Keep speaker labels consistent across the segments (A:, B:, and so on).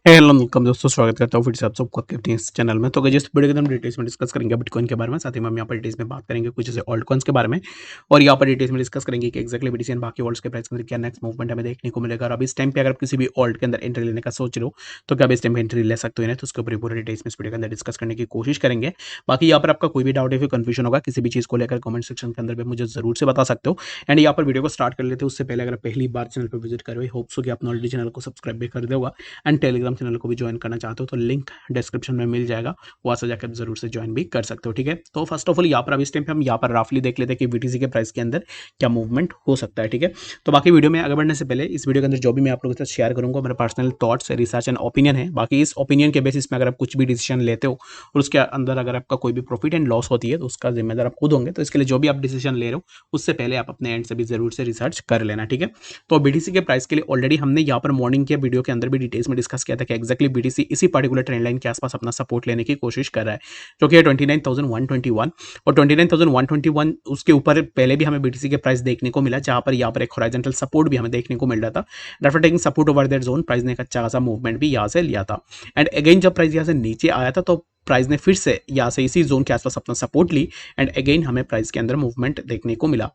A: Hello welcome दोस्तों, स्वागत करता हूँ फिर से आप सबको आपके अपने इस चैनल में। तो गाइस, इस वीडियो के अंदर हम डिटेल्स में डिस्कस करेंगे बिटकॉइन के बारे में। साथ ही में हम यहाँ पर डिटेल्स में बात करेंगे कुछ ऐसे ऑल्ट कॉइन्स के बारे में, और यहाँ पर डिटेल्स में डिस्कस करेंगे कि एक्जैक्टली बीटीसी एंड बाकी ऑल्ट्स के प्राइस के अंदर क्या नेक्स्ट मूवमेंट हमें देखने को मिलेगा। और अब इस टाइम पे अगर आप किसी भी ऑल्ट के अंदर एंट्री लेने का सोच रहे हो तो क्या आप इस टाइम पे एंट्री ले सकते हो, तो उसके ऊपर पूरे डिटेल्स में इस वीडियो के अंदर डिस्कस करने की कोशिश करेंगे। बाकी यहाँ पर आपका कोई भी डाउट या फिर कंफ्यूजन होगा किसी भी चीज़ को लेकर, कमेंट सेक्शन के अंदर भी मुझे जरूर से बता सकते हो। एंड यहाँ पर वीडियो को स्टार्ट कर लेते हैं उससे पहले अगर पहली बार चैनल पर विजिट करो, होप सो कि आपने ऑलरेडी चैनल को सब्सक्राइब भी कर दिया होगा एंड टेलीग्राम चैनल को भी ज्वाइन करना चाहते हो तो लिंक डिस्क्रिप्शन में मिल जाएगा, वहां से जाकर जरूर से ज्वाइन भी कर सकते हो। ठीक है, तो फर्स्ट ऑफ ऑल यहाँ पर अब इस टाइम पे हम यहाँ पर रफली देख लेते हैं कि बीटीसी के प्राइस के अंदर क्या मूवमेंट हो सकता है। ठीक है, तो बाकी वीडियो में आगे बढ़ने से पहले इस वीडियो के अंदर जो भी मैं आप लोगों के साथ शेयर करूंगा मेरे personal thoughts, research and opinion है। बाकी इस ओपिनियन के बेसिस में अगर आप कुछ भी डिसीजन लेते हो और उसके अंदर अगर आपका कोई भी प्रॉफिट एंड लॉस होती है तो उसका जिम्मेदार आप खुद होंगे। तो इसके लिए जो भी आप डिसीजन ले रहे हो उससे पहले आप अपने एंड से भी जरूर से रिसर्च कर लेना। ठीक है, तो बीटीसी के प्राइस के लिए ऑलरेडी हमने यहाँ पर मॉर्निंग के वीडियो के अंदर भी डिटेल्स में डिस्कस किया था कि एक्जैक्टली बीटीसी इसी पर्टिकुलर ट्रेंड लाइन के आसपास अपना सपोर्ट लेने की कोशिश कर रहा है, जो कि है 29,121। और 29,121 उसके ऊपर पहले भी हमें बीटीसी के प्राइस देखने को मिला, जहां पर यहाँ पर एक हॉरिजॉन्टल सपोर्ट भी हमें देखने को मिल रहा था। After taking support over that zone, price ने एक अच्छा खासा मूवमेंट भी यहाँ से लिया था। एंड अगेन जब प्राइस यहाँ से नीचे आया था तो प्राइस ने फिर से यहाँ से इसी जोन के आसपास अपना सपोर्ट ली एंड अगेन हमें प्राइस के अंदर मूवमेंट देखने को मिला।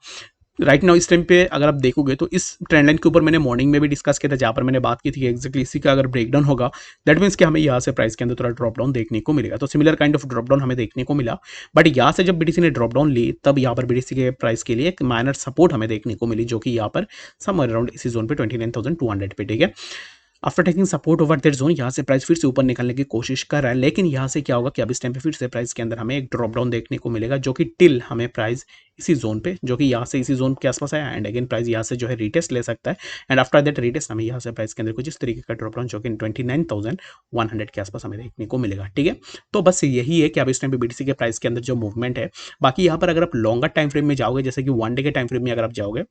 A: राइट नाउ इस टाइम पे अगर आप देखोगे तो इस ट्रेंड लाइन के ऊपर मैंने मॉर्निंग में भी डिस्कस किया था, जहां पर मैंने बात की थी कि एक्जैक्टली इसी का अगर ब्रेकडाउन होगा दैट मीन्स कि हमें यहाँ से प्राइस के अंदर थोड़ा ड्रॉप डाउन देखने को मिलेगा। तो similar kind of drop down हमें देखने को मिला, बट यहाँ से जब बीटीसी ने ड्रॉप डाउन ली तब यहाँ पर बीटीसी के प्राइस के लिए एक माइनर सपोर्ट हमें देखने को मिली, जो कि यहाँ पर समवेयर अराउंड इसी जोन पे 29,200 पे। ठीक है, after taking support over that zone यहाँ से प्राइस फिर से ऊपर निकलने की कोशिश कर रहा है, लेकिन यहाँ से क्या होगा कि अब इस टाइम पे फिर से प्राइस के अंदर हमें एक ड्रॉप डाउन देखने को मिलेगा, जो कि टिल हमें प्राइस इसी जोन पे, जो कि यहाँ से इसी जोन के आसपास आया एंड अगेन प्राइस यहाँ से जो है रीटेस्ट ले सकता है। एंड आफ्टर दैट रीटेस्ट हमें यहाँ से प्राइस के अंदर कुछ इस तरीके का ड्रॉप डाउन जो कि 29,100 के आसपास हमें देखने को मिलेगा। ठीक है, तो बस यही है कि अब इस टाइम पे बीटीसी के प्राइस के अंदर जो मूवमेंट है। बाकी यहाँ पर अगर आप लॉन्गर टाइम फ्रेम में जाओगे, जैसे कि वन डे के टाइम फ्रेम में अगर आप जाओगे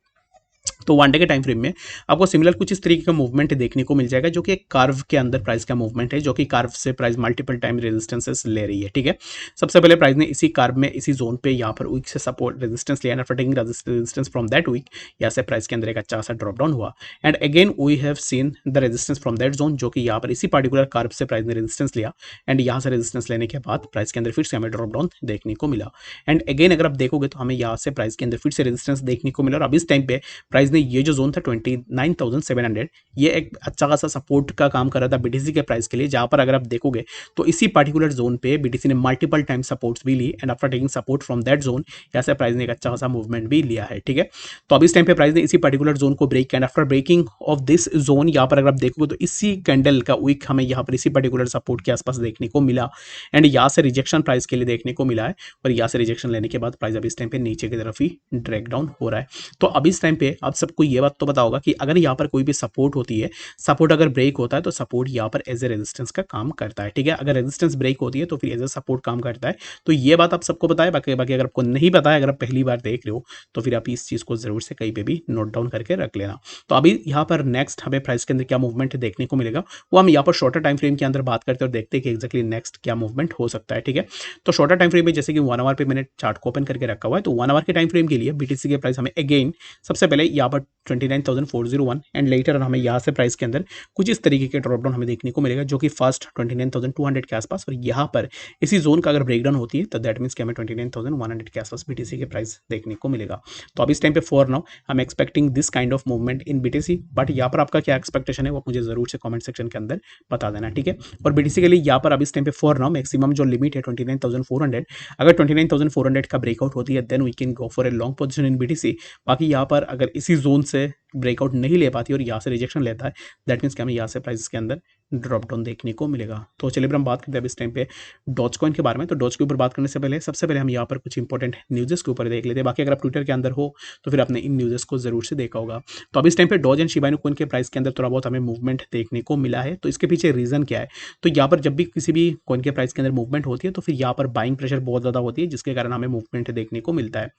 A: तो वन डे के टाइम फ्रेम में आपको सिमिलर कुछ इस तरीके का मूवमेंट देखने को मिल जाएगा, जो कि एक कर्व के अंदर प्राइस का मूवमेंट है, जो कि कर्व से प्राइस मल्टीपल टाइम रेजिस्टेंसेस ले रही है। ठीक है, सबसे पहले प्राइस ने इसी कर्व में इसी जोन पे यहाँ पर वीक से सपोर्ट रेजिस्टेंस लिया, after taking resistance from that week यहाँ से प्राइस के अंदर एक अच्छा खासा ड्रॉप डाउन हुआ and again we have seen the resistance from that zone, जो कि यहाँ पर इसी पर्टिकुलर कर्व से प्राइस ने रेजिस्टेंस लिया एंड यहाँ से रेजिस्टेंस लेने के बाद प्राइस के अंदर फिर से हमें ड्रॉप डाउन देखने को मिला। एंड अगेन अगर आप देखोगे तो हमें यहाँ से प्राइस के अंदर फिर से रेजिस्टेंस देखने को मिला, और अब इस टाइम पे प्राइस ने ये जो जोन था 29,700 ये एक अच्छा खासा सपोर्ट का काम कर रहा था बीटीसी के प्राइस के लिए, जहां पर अगर आप देखोगे तो इसी पर्टिकुलर जोन पे बीटीसी ने मल्टीपल टाइम सपोर्ट्स भी ली and after taking support from that zone यहाँ से प्राइस ने एक अच्छा खासा मूवमेंट भी लिया है। ठीक है, तो अब इस टाइम पे प्राइस ने इसी पर्टिकुलर जोन को break and after breaking of this zone यहाँ पर अगर आप देखोगे तो इसी कैंडल का वीक हमें यहाँ पर इसी पर्टिकुलर सपोर्ट के आसपास देखने को मिला एंड यहाँ से रिजेक्शन प्राइस के लिए देखने को मिला है, और यहाँ से रिजेक्शन लेने के बाद प्राइस अब इस टाइम पे नीचे की तरफ ही ड्रैग डाउन हो रहा है। तो अब इस टाइम पे आप सबको ये बात तो पता होगा कि अगर यहाँ पर कोई भी सपोर्ट होती है, सपोर्ट अगर ब्रेक होता है तो सपोर्ट यहाँ पर एज ए रेजिस्टेंस का काम करता है। ठीक है, अगर रेजिस्टेंस ब्रेक होती है तो फिर एज ए सपोर्ट काम करता है। तो ये बात आप सबको पता है। बाकी अगर आपको नहीं पता है, अगर आप पहली बार देख रहे हो तो फिर आप इस चीज़ को जरूर से कहीं पे भी नोट डाउन करके रख लेना। तो अभी यहाँ पर नेक्स्ट हमें प्राइस के अंदर क्या मूवमेंट देखने को मिलेगा वो हम यहाँ पर शॉर्टर टाइम फ्रेम के अंदर बात करते हैं और देखते हैं कि एक्जैक्टली नेक्स्ट क्या मूवमेंट हो सकता है। ठीक है, तो शॉर्टर टाइम फ्रेम में जैसे कि 1 आवर पे मैंने चार्ट को ओपन करके रखा हुआ है, तो 1 आवर के टाइम फ्रेम के लिए बीटीसी के प्राइस हमें अगेन सबसे पहले यहाँ पर 29,401 एंड लेटर हमें यहाँ से प्राइस के अंदर कुछ इस तरीके के ड्रॉप डाउन हमें देखने को मिलेगा, जो कि फर्स्ट 29,200 के आसपास, और यहाँ पर इसी जोन का अगर ब्रेकडाउन होती है तो दैट मीन्स कि हमें 29,100 के आसपास बीटीसी के प्राइस देखने को मिलेगा। तो अब इस टाइम पे for now I am expecting this kind of movement in BTC, but यहाँ पर आपका क्या एक्सपेक्टेशन है वो मुझे जरूर से कमेंट सेक्शन के अंदर बता देना। ठीक है, और बीटीसी के लिए यहाँ पर अब इस टाइम पे फॉर नाउ मैक्सिमम जो लिमिट है 29,400, अगर 29,400 का ब्रेकआउट होती है then we can go for a long position in BTC. बाकी यहाँ पर अगर इसी जोन से ब्रेकआउट नहीं ले पाती और यहाँ से रिजेक्शन लेता है दैट मीन्स कि हमें यहाँ से प्राइस के अंदर ड्रॉप डाउन देखने को मिलेगा। तो चलिए हम बात करते हैं अब इस टाइम पे डॉज कॉइन के बारे में। तो डॉज के ऊपर बात करने से पहले सबसे पहले हम यहाँ पर कुछ इंपॉर्टेंट न्यूज़ के ऊपर देख लेते हैं। बाकी अगर आप ट्विटर के अंदर हो तो फिर आपने इन न्यूज़ को जरूर से देखा होगा। तो अब इस टाइम पे Doge and Shiba Inu coin के प्राइस के अंदर थोड़ा बहुत हमें मूवमेंट देखने को मिला है। तो इसके पीछे रीजन क्या है? तो यहाँ पर जब भी किसी भी कॉइन के प्राइस के अंदर मूवमेंट होती है तो फिर यहाँ पर बाइंग प्रेशर बहुत ज़्यादा होती है, जिसके कारण हमें मूवमेंट देखने को मिलता है।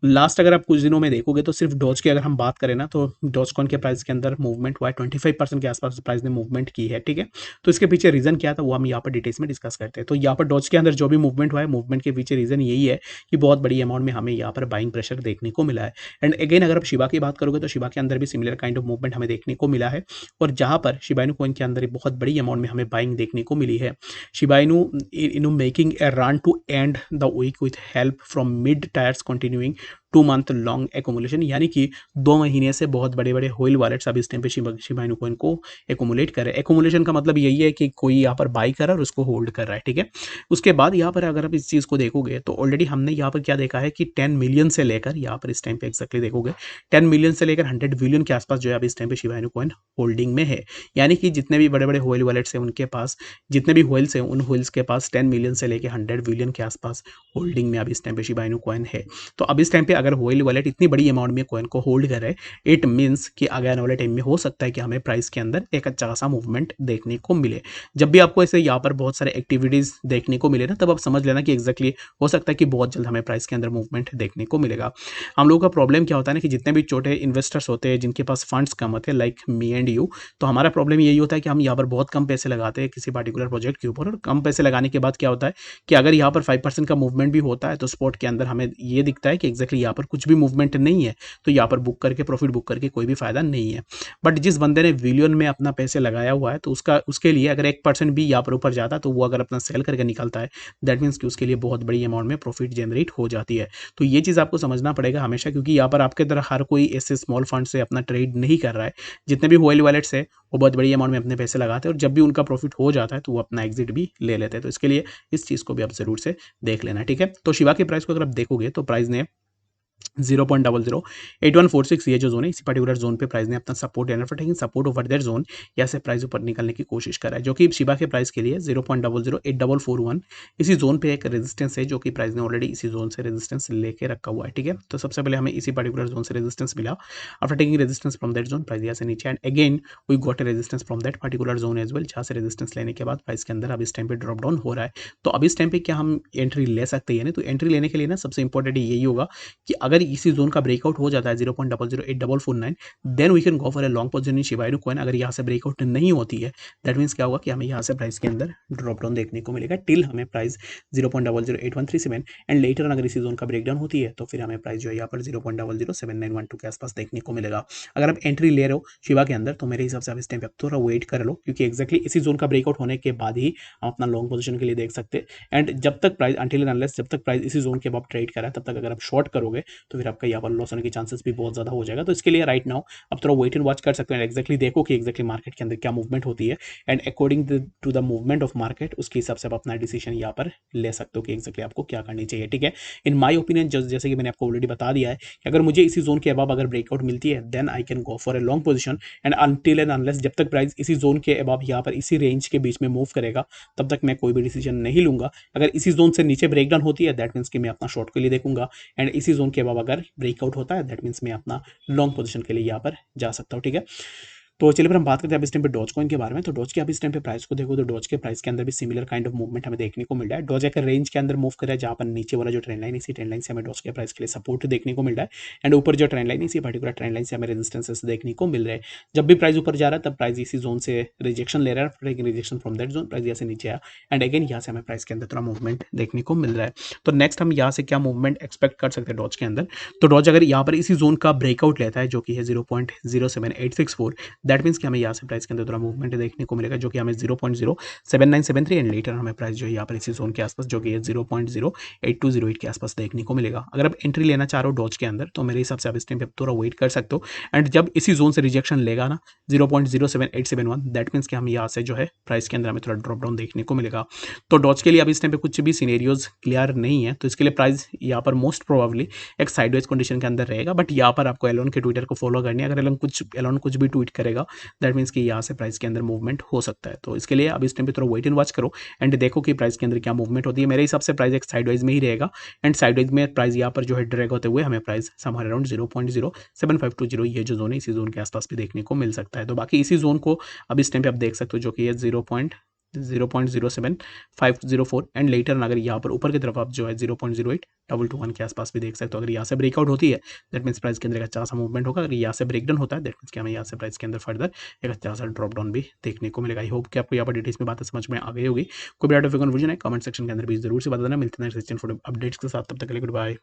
A: लास्ट अगर आप कुछ दिनों में देखोगे तो सिर्फ डॉज की अगर हम बात करें ना तो तो डॉजकॉइन के प्राइस के अंदर मूवमेंट हुआ है 25% के आसपास प्राइस ने मूवमेंट की है, ठीक है। तो इसके पीछे रीज़न क्या था वो हम यहाँ पर डिटेल्स में डिस्कस करते हैं। तो यहाँ पर डॉज के अंदर जो भी मूवमेंट हुआ है, मूवमेंट के पीछे रीज़न यही है कि बहुत बड़ी अमाउंट में हमें यहाँ पर बाइंग प्रेशर देखने को मिला है। एंड अगेन अगर आप शिबा की बात करोगे तो शिबा के अंदर भी सिमिलर काइंड ऑफ मूवमेंट हमें देखने को मिला है, और जहाँ पर शिबा इनू कॉइन के अंदर एक बहुत बड़ी अमाउंट में हमें बाइंग देखने को मिली है। Shiba Inu making a run to end the week with help from mid tiers continuing 2 month long accumulation, यानी कि 2 महीने से बहुत बड़े बड़े व्हेल वॉलेट्स अब इस टाइम पे शिबा इनू कॉइन को एकोमुलेट कर रहे हैं। एकोमुलेशन का मतलब यही है कि कोई यहाँ पर बाई कर रहा है और उसको होल्ड कर रहा है, ठीक है। उसके बाद यहाँ पर अगर आप इस चीज़ को देखोगे तो ऑलरेडी हमने यहाँ पर क्या देखा है कि 10 मिलियन से लेकर यहाँ पर इस टाइम पे एक्जैक्टली देखोगे 10 मिलियन से लेकर 100 बिलियन के आसपास जो है अब इस टाइम पे शिबा इनू कॉइन होल्डिंग में है। यानी कि जितने भी बड़े बड़े व्हेल वॉलेट्स हैं उनके पास, जितने भी व्हेल्स हैं उन व्हेल्स के पास 10 मिलियन से लेकर 100 बिलियन के आसपास होल्डिंग में अब इस टाइम पे शिबा इनू कॉइन है। तो अब इस टाइम पे अगर व्हेल वॉलेट इतनी बड़ी अमाउंट में कॉइन को होल्ड कर रहे हैं, इट मीन्स कि आगे आने वाले टाइम में हो सकता है कि हमें प्राइस के अंदर एक अच्छा खासा मूवमेंट देखने को मिले। जब भी आपको ऐसे यहाँ पर बहुत सारे एक्टिविटीज देखने को मिले ना, तब आप समझ लेना कि एग्जैक्टली हो सकता है कि बहुत जल्द हमें प्राइस के अंदर मूवमेंट देखने को मिलेगा। हम लोगों का प्रॉब्लम क्या होता है ना कि जितने भी छोटे इन्वेस्टर्स होते हैं जिनके पास फंड्स कम होते हैं लाइक मी एंड यू, तो हमारा प्रॉब्लम यही होता है कि हम यहाँ पर बहुत कम पैसे लगाते हैं किसी पर्टिकुलर प्रोजेक्ट के ऊपर, और कम पैसे लगाने के बाद क्या होता है कि अगर यहाँ पर 5% का मूवमेंट भी होता है तो स्पॉट के अंदर हमें ये दिखता है कि एग्जैक्टली यहाँ पर कुछ भी मूवमेंट नहीं है, तो यहाँ पर बुक करके प्रॉफिट बुक करके कोई भी फायदा नहीं है। बट जिस बंदे ने बिलियन में अपना पैसे लगाया हुआ है तो उसके लिए अगर 1% भी यहाँ पर ऊपर जाता है तो वो अगर अपना सेल करके निकलता है, दैट मीन्स कि उसके लिए बहुत बड़ी अमाउंट में प्रॉफिट जनरेट हो जाती है। तो ये चीज़ आपको समझना पड़ेगा हमेशा, क्योंकि यहाँ पर आपके तरह हर कोई ऐसे स्मॉल फंड से अपना ट्रेड नहीं कर रहा है। जितने भी व्हेल वॉलेट्स है वो बहुत बड़ी अमाउंट में अपने पैसे लगाते हैं, और जब भी उनका प्रॉफिट हो जाता है तो वो अपना एग्जिट भी ले लेते हैं। तो इसके लिए इस चीज़ को भी आप जरूर से देख लेना, ठीक है। तो शिवा के प्राइस को अगर आप देखोगे तो प्राइस ने 0.008146 ये जो जोन है, इसी पर्टिकुलर जोन पे प्राइस ने अपना support taking support over that zone, यहाँ से प्राइस ऊपर निकलने की कोशिश कर रहा है, जो कि शिबा के प्राइस के लिए 0.008441 इसी जोन पे एक रेजिस्टेंस है, जो कि प्राइस ने ऑलरेडी इसी जोन से रेजिस्टेंस लेके रखा हुआ है, ठीक है। तो सबसे पहले हमें इसी पर्टिकुलर जोन से रेजिस्टेंस मिला। After taking resistance from that zone price यहाँ से नीचे, and again we got a resistance from that particular zone as well, जहाँ से रेजिस्टेंस लेने के बाद प्राइस के अंदर अब इस टाइम पे ड्रॉप डाउन हो रहा है। तो अब इस टाइम पे क्या हम एंट्री ले सकते हैं? तो एंट्री लेने के लिए ना सबसे इंपॉर्टेंट यही होगा कि अगर इसी जोन का ब्रेकआउट हो जाता है 0.008449, then we can go for a long position in Shiba Inu coin. अगर यहाँ से ब्रेकआउट नहीं होती है, दैट मीन्स क्या होगा कि हमें यहाँ से प्राइस के अंदर ड्रॉप डाउन देखने को मिलेगा टिल हमें प्राइस 0.008137, एंड लेटर अगर इसी जोन का ब्रेकडाउन होती है तो फिर हमें प्राइस जो है यहाँ पर 0.007912 के आसपास देखने को मिलेगा। अगर आप एंट्री ले रहे हो शिबा के अंदर तो मेरे हिसाब से आप इस टाइम पे थोड़ा वेट कर लो, क्योंकि एक्जैक्टली इसी जोन का ब्रेकआउट होने के बाद ही हम अपना लॉन्ग पोजीशन के लिए देख सकते हैं। एंड जब तक प्राइस अनटिल एंड अनलेस जब तक प्राइस इसी जोन के बाद ट्रेड करा है, तब तक अगर आप शॉर्ट करोगे तो फिर आपका यहाँ पर लॉस होने के चांसेस भी बहुत ज़्यादा हो जाएगा। तो इसके लिए राइट नाउ आप थोड़ा वेट एंड वॉच कर सकते हैं, एक्जैक्टली देखो कि एक्जैक्टली मार्केट के अंदर क्या मूवमेंट होती है, and according to the movement of market उसके हिसाब से आप अपना डिसीजन यहाँ पर ले सकते हो कि एक्जैक्टली आपको क्या करनी चाहिए, ठीक है। इन माई ओपिनियन जैसे कि मैंने आपको ऑलरेडी बता दिया है कि अगर मुझे इसी जोन के अबाव अगर ब्रेकआउट मिलती है then I can go for a long position, and until and unless जब तक प्राइस इसी जोन के अबाव यहाँ पर इसी रेंज के बीच में मूव करेगा तब तक मैं कोई भी डिसीजन नहीं लूंगा। अगर इसी जोन से नीचे ब्रेकडाउन होती है दैट मीन्स कि मैं अपना शॉर्ट के लिए देखूंगा, एंड इसी जोन के अबाव अगर ब्रेकआउट होता है दैट मीन्स मैं अपना लॉन्ग पोजीशन के लिए यहाँ पर जा सकता हूँ, ठीक है। तो चलिए फिर हम बात करते हैं अब इस टाइम पे डॉज कॉइन के बारे में। तो डॉज के अब इस टाइम पे प्राइस को देखो तो डॉज के प्राइस के अंदर भी सिमिलर काइंड ऑफ मूवमेंट हमें देखने को मिल रहा है। डॉज एक रेंज के अंदर मूव कर रहा है, जहाँ पर नीचे वाला जो ट्रेंड लाइन इसी ट्रेंड लाइन से हमें डॉज के प्राइस के लिए सपोर्ट देखने को मिल रहा है, एंड ऊपर जो ट्रेंड लाइन इसी पर्टिकुलर ट्रेंड लाइन से हमें रेजिस्टेंसेस देखने को मिल रहे हैं। जब भी प्राइस ऊपर जा रहा है तब प्राइस इसी जोन से रिजेक्शन ले रहा है, rejection from that zone price यहाँ से नीचे आया, एंड अगेन यहाँ से हमें प्राइस के अंदर थोड़ा मूवमेंट देखने को मिल रहा है। तो नेक्स्ट हम यहाँ से क्या मूवमेंट एक्सपेक्ट कर सकते हैं डॉज के अंदर? तो डॉज अगर यहाँ पर इसी जोन का ब्रेकआउट लेता है जो कि है 0.07864, दैट मीन्स कि हमें यहाँ से प्राइस के अंदर थोड़ा मूवमेंट देखने को मिलेगा, जो कि हमें 0.07973 एंड लेटर हमें प्राइस जो है यहाँ पर इसी जोन के आसपास जो कि है 0.08208 के आसपास देखने को मिलेगा। अगर आप एंट्री लेना चाह रहे हो डॉज के अंदर तो मेरे हिसाब से आप इस टाइम पे थोड़ा वेट कर सकते हो, एंड जब इसी जोन से रिजेक्शन लेगा ना 0.07871, दैट मीन्स कि हम यहाँ से जो है प्राइस के अंदर हमें थोड़ा ड्रॉप डाउन देखने को मिलेगा। तो डॉज के लिए अब इस टाइम पे कुछ भी सिनेरियोज क्लियर नहीं है, तो इसके लिए प्राइस यहाँ पर मोस्ट प्रोबेबली एक साइडवेज कंडीशन के अंदर रहेगा। बट यहाँ पर आपको एलोन के ट्विटर को फॉलो करनी है, अगर एलोन कुछ भी ट्वीट करेगा दैट मीन्स कि यहाँ से प्राइस के अंदर मूवमेंट हो सकता है। तो इसके लिए अब इस टाइम पे थोड़ा वेट एंड वॉच करो एंड देखो कि प्राइस के अंदर क्या मूवमेंट होती है। मेरे हिसाब से प्राइस एक साइडवाइज में ही रहेगा, एंड साइडवाइज में प्राइस यहाँ पर जो है ड्रैग होते हुए हमें प्राइस समहार अराउंड 0.07520 ये जो जोन है इसी जोन के आसपास भी देखने को मिल सकता है। तो बाकी इसी जोन को अब इस टाइम पे आप देख सकते हो जो कि ये 0.07504 एंड लेटर अगर यहाँ पर ऊपर की तरफ आप जो है 0.08221 के आसपास भी देख सकते हो। अगर यहाँ से ब्रेकआउट होती है दैट मीन्स प्राइस के अंदर एक अच्छा सा मूवमेंट होगा। अगर यहाँ से ब्रेकडाउन होता है दैट मीन्स कि हमें यहाँ से प्राइस के अंदर फर्दर एक अच्छा सा ड्रॉप डाउन भी देखने को मिलेगा। आई होप कि आपको यहाँ पर डिटेल्स में बातें समझ में आ गई होगी। कोई भी आउट ऑफ कन्फ्यूजन है कमेंट सेक्शन के अंदर भी जरूर से बता देना। मिलते हैं नेक्स्ट अपडेट्स के साथ, तब तक के लिए गुड बाय।